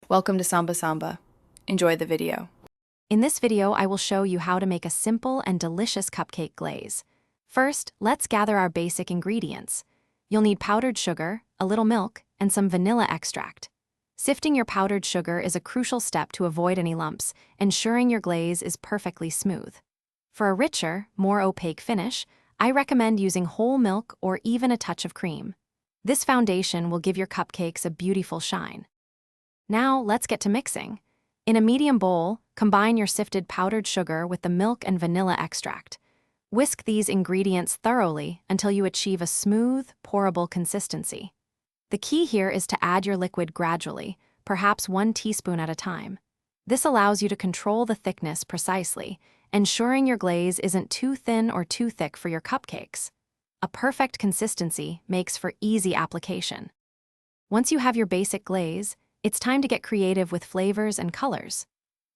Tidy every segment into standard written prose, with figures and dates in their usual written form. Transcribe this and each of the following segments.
Welcome to Samba Samba. Enjoy the video. In this video, I will show you how to make a simple and delicious cupcake glaze. First, let's gather our basic ingredients. You'll need powdered sugar, a little milk, and some vanilla extract. Sifting your powdered sugar is a crucial step to avoid any lumps, ensuring your glaze is perfectly smooth. For a richer, more opaque finish, I recommend using whole milk or even a touch of cream. This foundation will give your cupcakes a beautiful shine. Now, let's get to mixing. In a medium bowl, combine your sifted powdered sugar with the milk and vanilla extract. Whisk these ingredients thoroughly until you achieve a smooth, pourable consistency. The key here is to add your liquid gradually, perhaps 1 teaspoon at a time. This allows you to control the thickness precisely, ensuring your glaze isn't too thin or too thick for your cupcakes. A perfect consistency makes for easy application. Once you have your basic glaze, it's time to get creative with flavors and colors.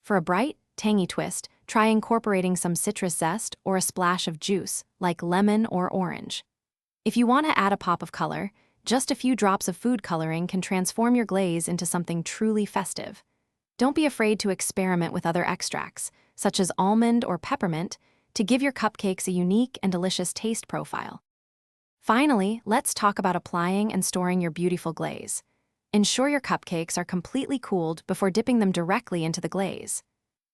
For a bright, tangy twist, try incorporating some citrus zest or a splash of juice, like lemon or orange. If you want to add a pop of color, just a few drops of food coloring can transform your glaze into something truly festive. Don't be afraid to experiment with other extracts, such as almond or peppermint, to give your cupcakes a unique and delicious taste profile. Finally, let's talk about applying and storing your beautiful glaze. Ensure your cupcakes are completely cooled before dipping them directly into the glaze.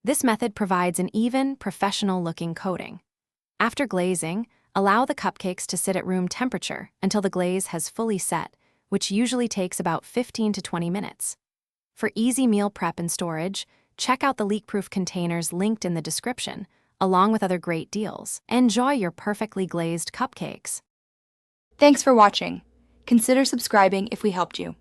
This method provides an even, professional-looking coating. After glazing, allow the cupcakes to sit at room temperature until the glaze has fully set, which usually takes about 15 to 20 minutes. For easy meal prep and storage, check out the leak-proof containers linked in the description, along with other great deals. Enjoy your perfectly glazed cupcakes. Thanks for watching. Consider subscribing if we helped you.